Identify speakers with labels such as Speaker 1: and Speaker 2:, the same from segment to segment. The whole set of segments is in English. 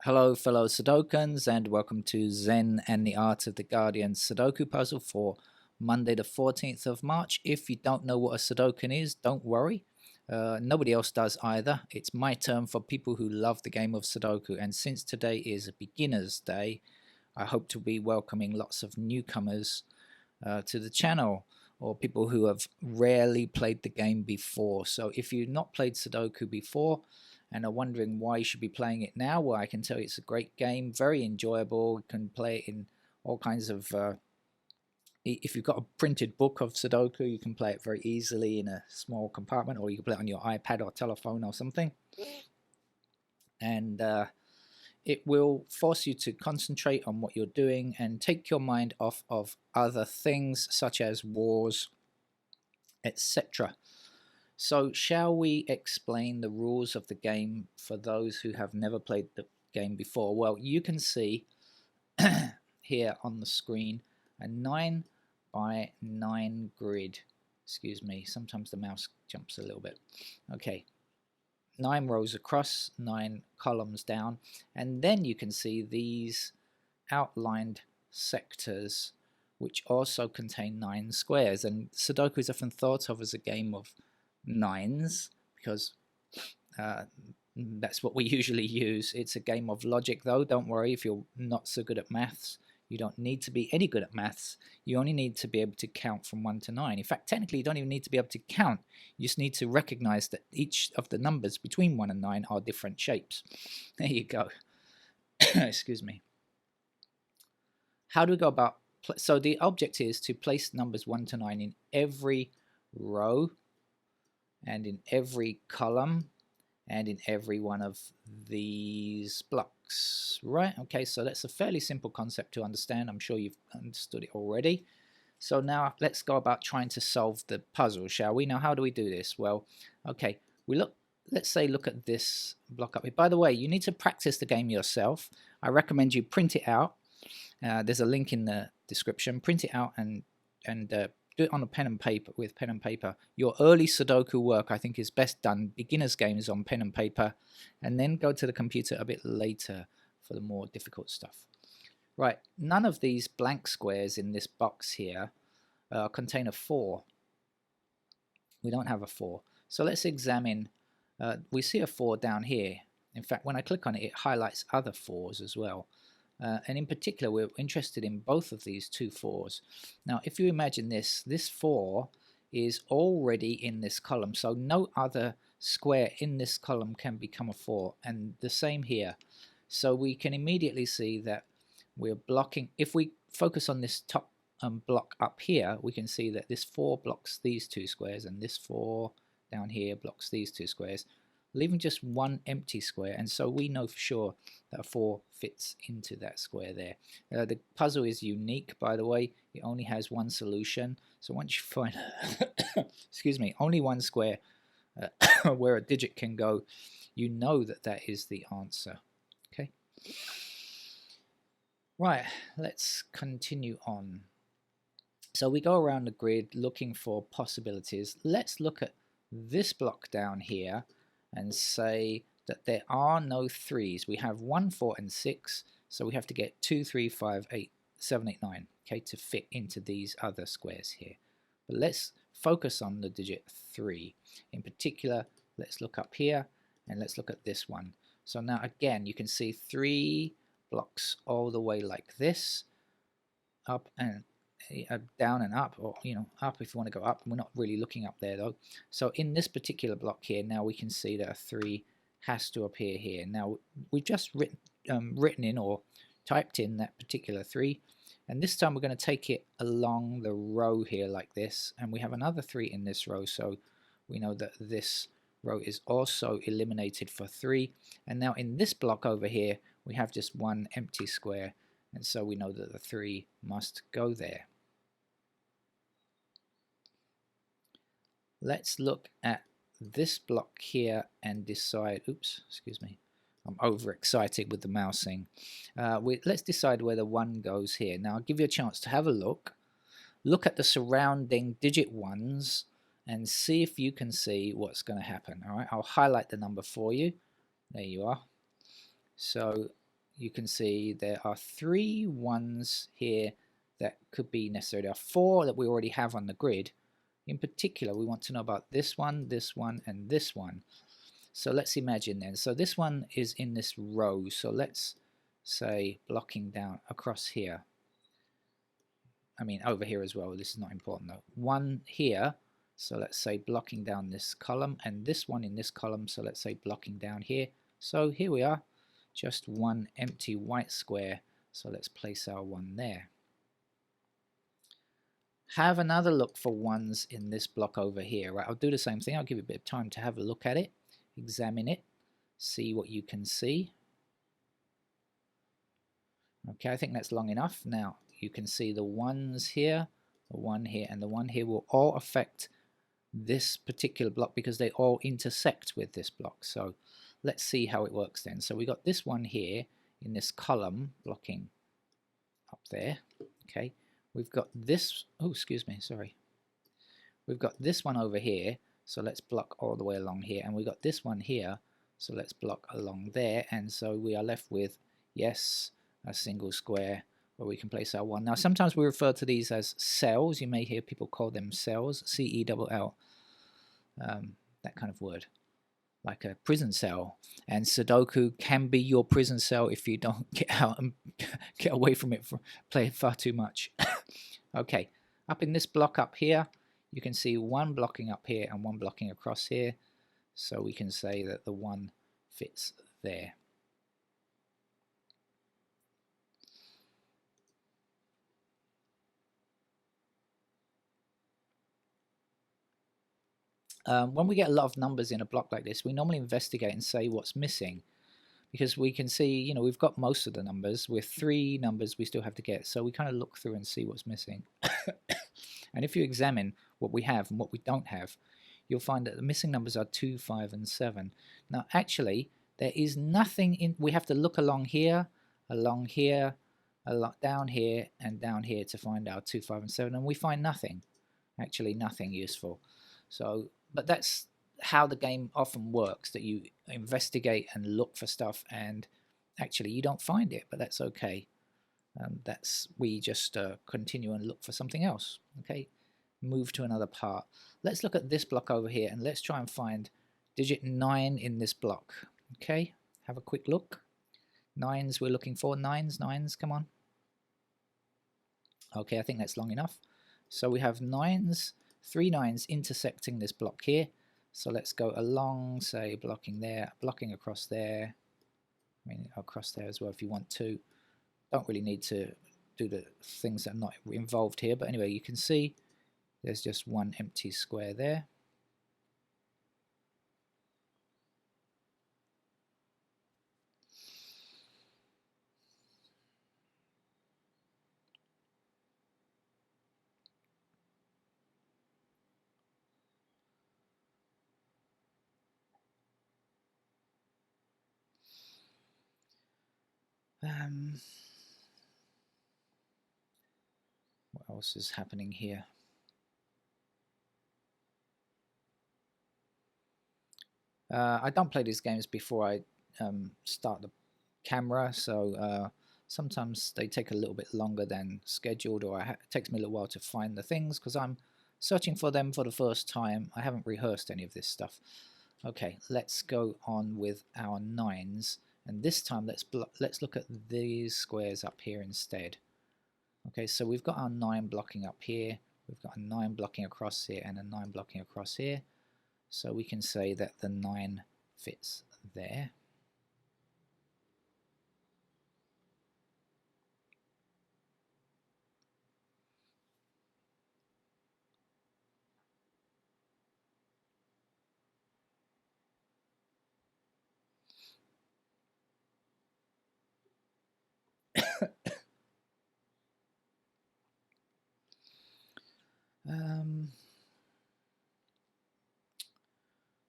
Speaker 1: Hello fellow Sudokans and welcome to Zen and the Art of the Guardian Sudoku puzzle for Monday the 14th of March. If you don't know what a Sudokan is, don't worry. Nobody else does either. It's my term for people who love the game of Sudoku, and since today is a beginner's day, I hope to be welcoming lots of newcomers to the channel, or people who have rarely played the game before. So if you've not played Sudoku before and are wondering why you should be playing it now, well, I can tell you it's a great game, very enjoyable. You can play it in all kinds of if you've got a printed book of Sudoku, you can play it very easily in a small compartment, or you can play it on your iPad or telephone or something, and it will force you to concentrate on what you're doing and take your mind off of other things such as wars, etc. So shall we explain the rules of the game for those who have never played the game before? Well, you can see here on the screen a 9 by 9 grid. Excuse me, sometimes the mouse jumps a little bit. Okay, 9 rows across, 9 columns down, and then you can see these outlined sectors which also contain 9 squares. And Sudoku is often thought of as a game of nines because that's what we usually use. It's a game of logic though. Don't worry if you're not so good at maths. You don't need to be any good at maths. You only need to be able to count from 1 to 9. In fact, technically you don't even need to be able to count. You just need to recognize that each of the numbers between 1 and 9 are different shapes. There you go. Excuse me. How do we go about... So the object is to place numbers 1 to 9 in every row and in every column and in every one of these blocks, right? Okay, so that's a fairly simple concept to understand. I'm sure you've understood it already. So now let's go about trying to solve the puzzle, shall we? Now, how do we do this? Well, okay, let's say look at this block up here. By the way, you need to practice the game yourself. I recommend you print it out. There's a link in the description. Print it out and do it on a pen and paper, with pen and paper. Your early Sudoku work, I think, is best done. Beginner's games on pen and paper, and then go to the computer a bit later for the more difficult stuff. Right, none of these blank squares in this box here contain a 4. We don't have a 4. So let's examine. We see a 4 down here. In fact, when I click on it, it highlights other 4s as well. And in particular, we're interested in both of these two 4s. Now, if you imagine this 4 is already in this column, so no other square in this column can become a 4, and the same here. So we can immediately see that we're blocking. If we focus on this top block up here, we can see that this 4 blocks these 2 squares, and this 4 down here blocks these 2 squares, leaving just one empty square, and so we know for sure that a 4 fits into that square there. The puzzle is unique, by the way. It only has one solution, so once you find excuse me, only one square where a digit can go, you know that that is the answer. Okay, right, let's continue on. So we go around the grid looking for possibilities. Let's look at this block down here and say that there are no 3s. We have 1, 4, and 6, so we have to get 2, 3, 5, 8, 7, 8, 9, okay, to fit into these other squares here. But let's focus on the digit 3. In particular, let's look up here and let's look at this one. So now again, you can see 3 blocks all the way like this, up and down and up, or up if you want to go up. We're not really looking up there though. So in this particular block here, now we can see that a 3 has to appear here. Now we've just written in or typed in that particular 3, and this time we're going to take it along the row here like this, and we have another 3 in this row, so we know that this row is also eliminated for 3. And now in this block over here, we have just one empty square, and so we know that the 3 must go there. Let's look at this block here and decide, oops, excuse me, I'm overexcited with the mousing. Let's decide where the 1 goes here. Now I'll give you a chance to have a look. Look at the surrounding digit 1s and see if you can see what's going to happen. All right, I'll highlight the number for you. There you are. So you can see there are 3 ones here that could be necessary. There are 4 that we already have on the grid. In particular, we want to know about this one, and this one. So let's imagine then. So this one is in this row. So let's say blocking down across here. I mean over here as well. This is not important though. 1 here. So let's say blocking down this column, and this one in this column. So let's say blocking down here. So here we are. Just 1 empty white square. So let's place our 1 there. Have another look for 1s in this block over here. Right, I'll do the same thing. I'll give you a bit of time to have a look at it, examine it, see what you can see. Okay, I think that's long enough. Now you can see the 1s here, the 1 here, and the 1 here will all affect this particular block because they all intersect with this block. So let's see how it works then. So we got this one here in this column blocking up there. Okay, we've got this, oh excuse me, sorry, we've got this one over here, so let's block all the way along here, and we've got this one here, so let's block along there, and so we are left with, yes, a single square where we can place our 1. Now sometimes we refer to these as cells. You may hear people call them cells, C-E-L-L, that kind of word, like a prison cell. And Sudoku can be your prison cell if you don't get out and get away from it, play it far too much. Okay, up in this block up here, you can see 1 blocking up here and 1 blocking across here. So we can say that the 1 fits there. When we get a lot of numbers in a block like this, we normally investigate and say what's missing, because we can see, you know, we've got most of the numbers. With 3 numbers we still have to get, so we kind of look through and see what's missing. And if you examine what we have and what we don't have, you'll find that the missing numbers are 2, 5, and 7. Now actually there is nothing in, we have to look along here, down here, and down here to find our 2, 5, and 7, and we find nothing, actually nothing useful. So, but that's how the game often works, that you investigate and look for stuff and actually you don't find it, but that's okay. We just continue and look for something else. Okay, move to another part. Let's look at this block over here and let's try and find digit 9 in this block. Okay, have a quick look. 9s we're looking for. 9s, come on. Okay, I think that's long enough. So we have 9s, 3 9s intersecting this block here. So let's go along, say blocking there, blocking across there. I mean across there as well if you want to. Don't really need to do the things that are not involved here, but anyway, you can see there's just 1 empty square there. What else is happening here? I don't play these games before I start the camera, so sometimes they take a little bit longer than scheduled, or it takes me a little while to find the things because I'm searching for them for the first time. I haven't rehearsed any of this stuff. Okay, let's go on with our 9s, and this time let's look at these squares up here instead. Okay, so we've got our 9 blocking up here, we've got a 9 blocking across here, and a 9 blocking across here. So we can say that the 9 fits there.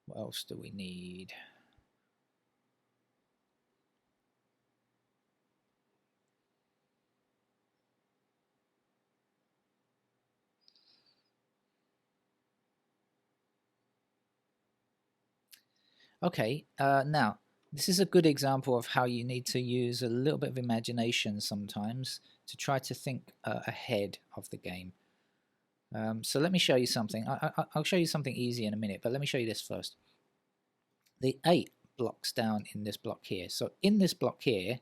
Speaker 1: What else do we need? Okay, now This is a good example of how you need to use a little bit of imagination sometimes to try to think ahead of the game. So let me show you something. I'll show you something easy in a minute, but let me show you this first. The 8 blocks down in this block here. So in this block here,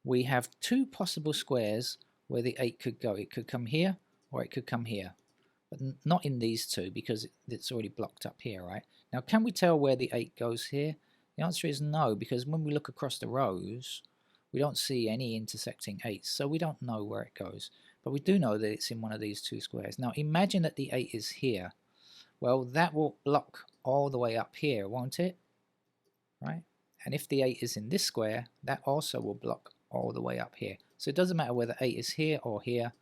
Speaker 1: we have two possible squares where the 8 could go. It could come here or it could come here, but not in these two because it's already blocked up here, right? Now, can we tell where the 8 goes here? The answer is no, because when we look across the rows, we don't see any intersecting 8s, so we don't know where it goes. But we do know that it's in one of these two squares. Now, imagine that the 8 is here. Well, that will block all the way up here, won't it? Right? And if the 8 is in this square, that also will block all the way up here. So it doesn't matter whether 8 is here or here,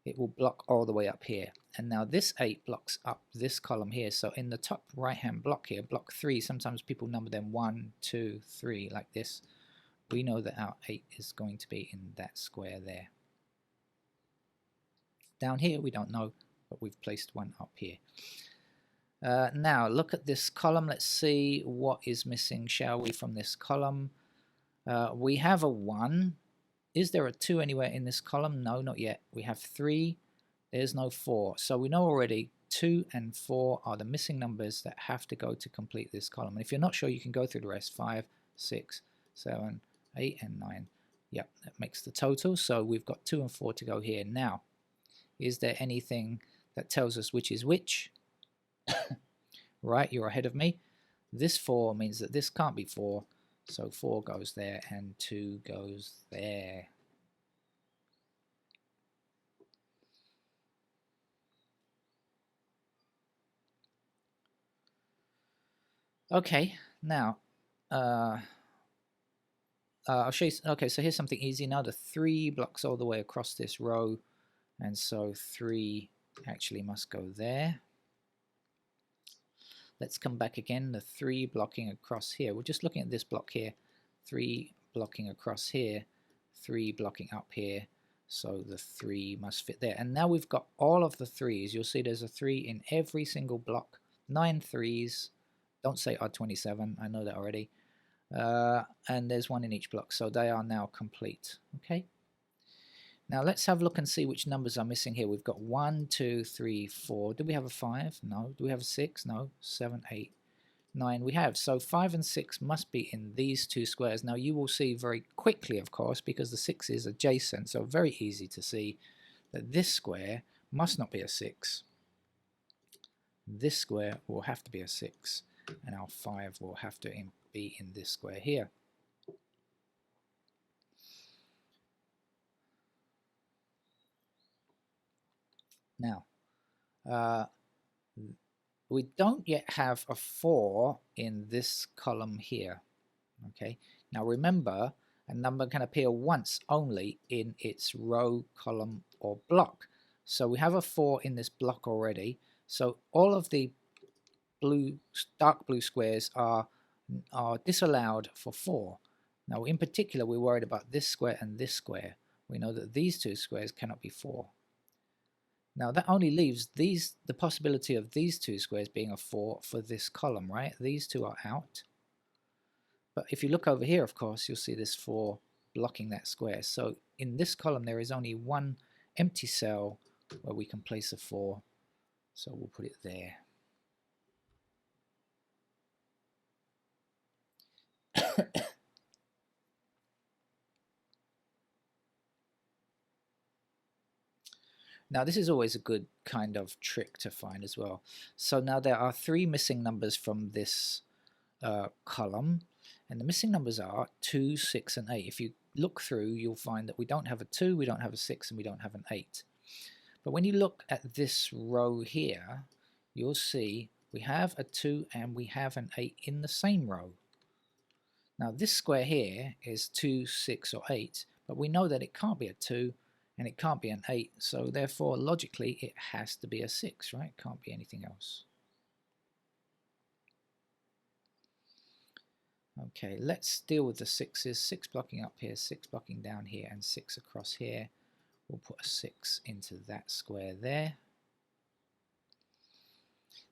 Speaker 1: it will block all the way up here. And now this 8 blocks up this column here. So in the top right hand block here, block 3, sometimes people number them 1, 2, 3 like this. We know that our 8 is going to be in that square there. Down here we don't know, but we've placed one up here. Now look at this column. Let's see what is missing, shall we, from this column. We have a 1. Is there a 2 anywhere in this column? No, not yet. We have 3. There's no 4. So we know already 2 and 4 are the missing numbers that have to go to complete this column. And if you're not sure, you can go through the rest. 5, 6, 7, 8, and 9. Yep, that makes the total. So we've got 2 and 4 to go here. Now, is there anything that tells us which is which? Right, you're ahead of me. This 4 means that this can't be 4. So 4 goes there and 2 goes there. Okay, now I'll show you. Okay, so here's something easy now. The 3 blocks all the way across this row, and so 3 actually must go there. Let's come back again. The 3 blocking across here. We're just looking at this block here. 3 blocking across here, 3 blocking up here. So the 3 must fit there. And now we've got all of the 3s. You'll see there's a 3 in every single block. 9 3s. Don't say odd 27. I know that already. And there's 1 in each block. So they are now complete. Okay. Now let's have a look and see which numbers are missing here. We've got 1, 2, 3, 4. Do we have a 5? No. Do we have a 6? No. 7, 8, 9 we have. So 5 and 6 must be in these two squares. Now you will see very quickly, of course, because the 6 is adjacent, so very easy to see that this square must not be a 6. This square will have to be a 6, and our 5 will have to be in this square here. Now, we don't yet have a 4 in this column here. Okay. Now remember, a number can appear once only in its row, column, or block. So we have a 4 in this block already. So all of the blue, dark blue squares are disallowed for 4. Now in particular, we're worried about this square and this square. We know that these two squares cannot be 4. Now that only leaves the possibility of these two squares being a 4 for this column, right? These two are out. But if you look over here, of course, you'll see this 4 blocking that square. So in this column, there is only one empty cell where we can place a 4. So we'll put it there. Now this is always a good kind of trick to find as well. So now there are 3 missing numbers from this column, and the missing numbers are 2, 6, and 8. If you look through, you'll find that we don't have a 2, we don't have a 6, and we don't have an 8. But when you look at this row here, you'll see we have a 2 and we have an 8 in the same row. Now this square here is 2, 6, or 8, but we know that it can't be a 2 and it can't be an 8, so therefore logically it has to be a 6, right? It can't be anything else. Okay, let's deal with the 6s. 6 blocking up here, 6 blocking down here, and 6 across here. We'll put a 6 into that square there.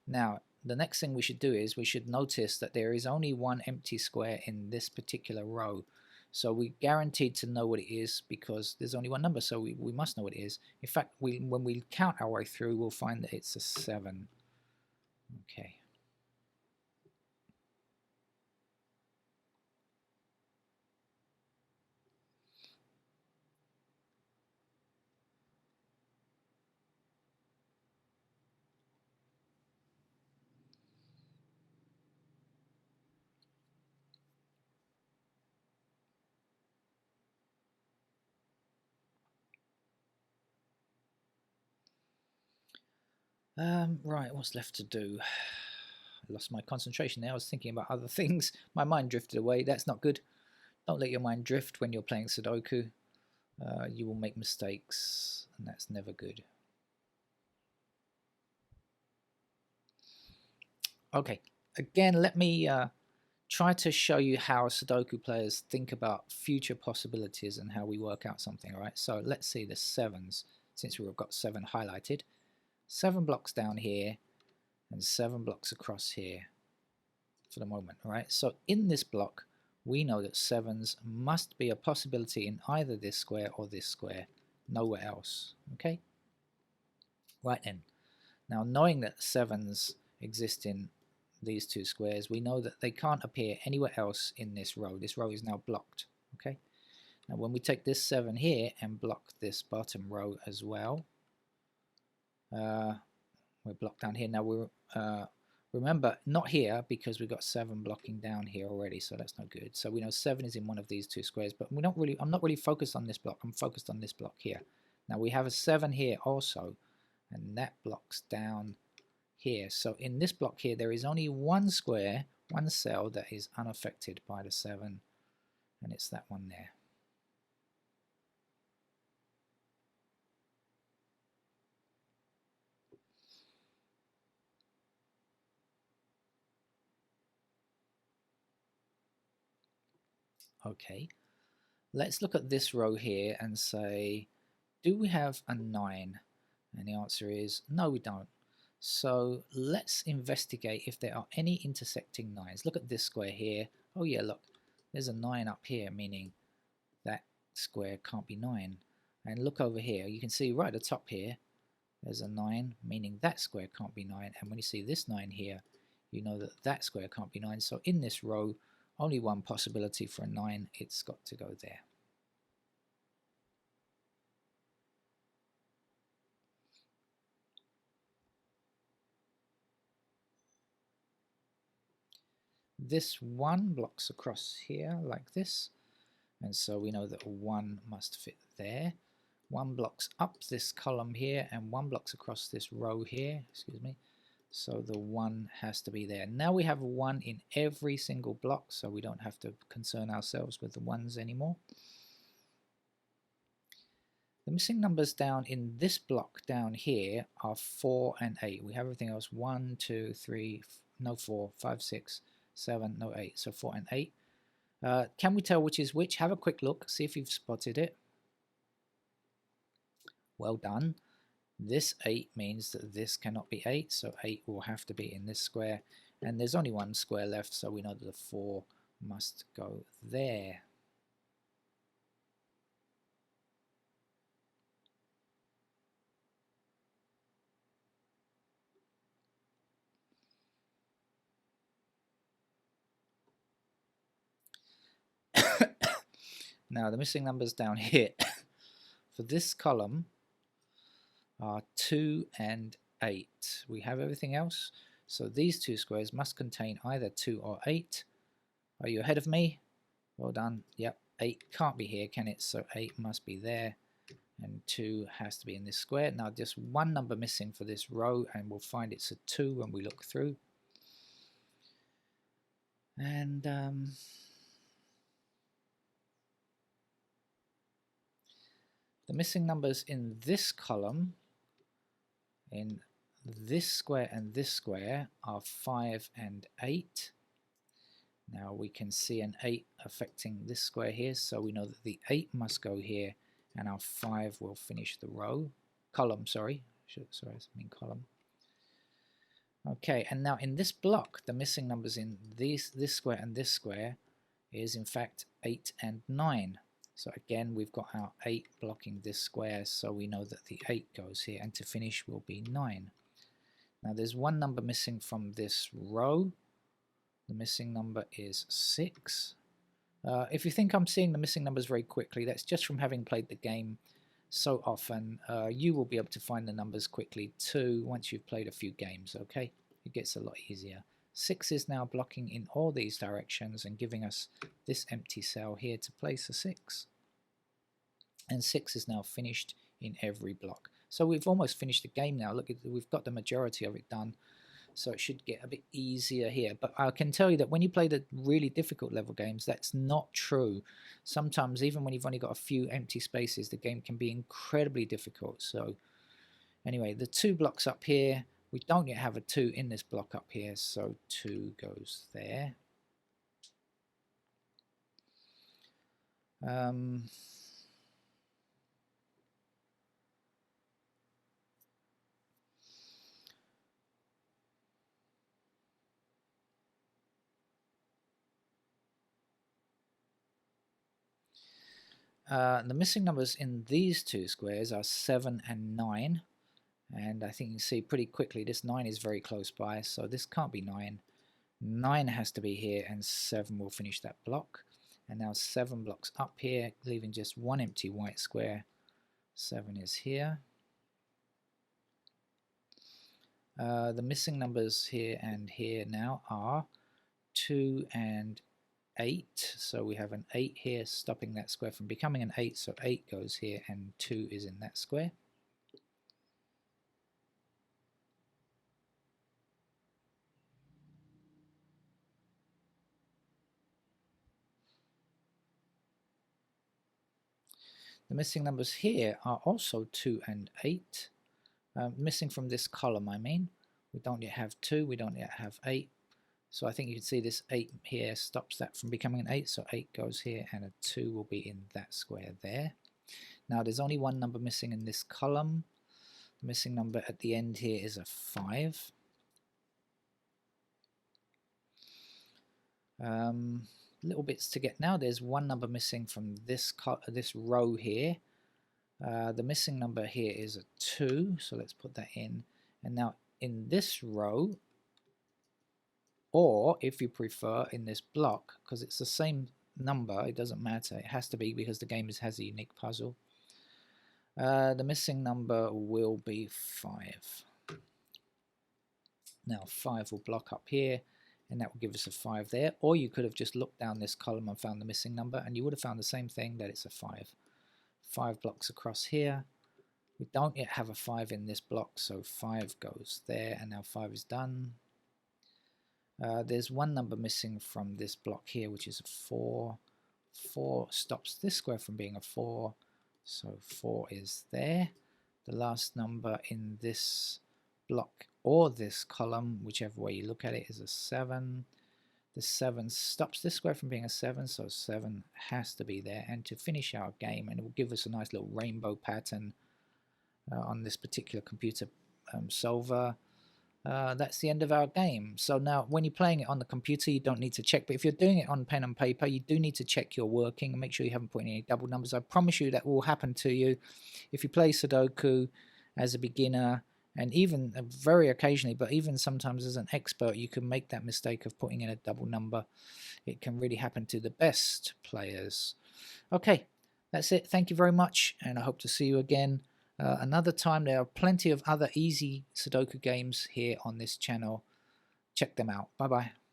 Speaker 1: Now, the next thing we should do is we should notice that there is only one empty square in this particular row. So we're guaranteed to know what it is because there's only one number, so we must know what it is. In fact, when we count our way through, we'll find that it's a 7. Okay. Right, what's left to do? I lost my concentration there. I was thinking about other things. My mind drifted away. That's not good. Don't let your mind drift when you're playing Sudoku. You will make mistakes, and that's never good. Okay, again, let me try to show you how Sudoku players think about future possibilities and how we work out something, all right? So let's see the 7s, since we've got 7 highlighted. 7 blocks down here and 7 blocks across here for the moment, all right? So in this block, we know that 7s must be a possibility in either this square or this square, nowhere else, okay? Right then, now knowing that 7s exist in these 2 squares, we know that they can't appear anywhere else in this row. This row is now blocked, okay? Now when we take this 7 here and block this bottom row as well, we're blocked down here. Now we're remember, not here because we've got 7 blocking down here already, so that's no good. So we know 7 is in one of these 2 squares, but I'm not really focused on this block. I'm focused on this block here. Now we have a 7 here also, and that blocks down here. So in this block here, there is only one square, one cell that is unaffected by the 7, and it's that one there. Okay, let's look at this row here and say, do we have a 9? And the answer is no, we don't. So let's investigate if there are any intersecting 9s. Look at this square here. Oh yeah, look, there's a 9 up here, meaning that square can't be 9. And look over here, you can see right at the top here, there's a 9, meaning that square can't be 9. And when you see this 9 here, you know that that square can't be 9. So in this row, only one possibility for a 9, it's got to go there. This 1 blocks across here like this, and so we know that 1 must fit there. 1 blocks up this column here, and 1 blocks across this row here, excuse me, so the 1 has to be there. Now we have a 1 in every single block, so we don't have to concern ourselves with the 1s anymore. The missing numbers down in this block down here are 4 and 8. We have everything else 1, 2, 3, no 4, 5, 6, 7, no 8. So 4 and 8. Can we tell which is which? Have a quick look, see if you've spotted it. Well done. This 8 means that this cannot be 8, so 8 will have to be in this square. And there's only one square left, so we know that the 4 must go there. Now the missing numbers down here for this column are 2 and 8. We have everything else, so these 2 squares must contain either 2 or 8. Are you ahead of me? Well done. Yep, 8 can't be here, can it? So 8 must be there, and 2 has to be in this square. Now just one number missing for this row, and we'll find it's a 2 when we look through. And the missing numbers in this column, in this square and this square, are 5 and 8. Now we can see an 8 affecting this square here, so we know that the 8 must go here, and our 5 will finish the row. Column, sorry. Sorry, I mean column. Okay, and now in this block, the missing numbers in this square and this square is in fact 8 and 9. So again, we've got our 8 blocking this square, so we know that the 8 goes here, and to finish will be 9. Now there's one number missing from this row. The missing number is 6. If you think I'm seeing the missing numbers very quickly, that's just from having played the game so often. You will be able to find the numbers quickly too once you've played a few games, okay? It gets a lot easier. 6 is now blocking in all these directions and giving us this empty cell here to place a 6. And 6 is now finished in every block. So we've almost finished the game now. Look, we've got the majority of it done. So it should get a bit easier here. But I can tell you that when you play the really difficult level games, that's not true. Sometimes, even when you've only got a few empty spaces, the game can be incredibly difficult. So anyway, the 2 blocks up here, we don't yet have a 2 in this block up here, so 2 goes there. The missing numbers in these 2 squares are 7 and 9, and I think you can see pretty quickly this 9 is very close by, so this can't be 9. 9 has to be here, and 7 will finish that block. And now 7 blocks up here, leaving just one empty white square. 7 is here. The missing numbers here and here now are 2 and 8. So we have an 8 here, stopping that square from becoming an 8. So 8 goes here, and 2 is in that square. The missing numbers here are also 2 and 8. Missing from this column, I mean. We don't yet have 2, we don't yet have 8. So I think you can see this 8 here stops that from becoming an 8. So 8 goes here, and a 2 will be in that square there. Now there's only one number missing in this column. The missing number at the end here is a 5. Little bits to get now. There's one number missing from this row here. The missing number here is a 2, so let's put that in. And now in this row, or if you prefer in this block, because it's the same number, it doesn't matter, it has to be because the game has a unique puzzle. The missing number will be 5. Now 5 will block up here, and that will give us a 5 there. Or you could have just looked down this column and found the missing number, and you would have found the same thing, that it's a 5. 5 blocks across here. We don't yet have a 5 in this block, so 5 goes there, and now 5 is done. There's one number missing from this block here, which is a 4. 4 stops this square from being a 4, so 4 is there. The last number in this block or this column, whichever way you look at it, is a 7. The 7 stops this square from being a 7, so 7 has to be there. And to finish our game, and it will give us a nice little rainbow pattern on this particular computer solver, that's the end of our game. So now when you're playing it on the computer, you don't need to check, but if you're doing it on pen and paper, you do need to check your working and make sure you haven't put any double numbers. I promise you that will happen to you if you play Sudoku as a beginner, and even very occasionally, but even sometimes as an expert, you can make that mistake of putting in a double number. It can really happen to the best players. Okay, that's it. Thank you very much, and I hope to see you again another time. There are plenty of other easy Sudoku games here on this channel. Check them out. Bye bye.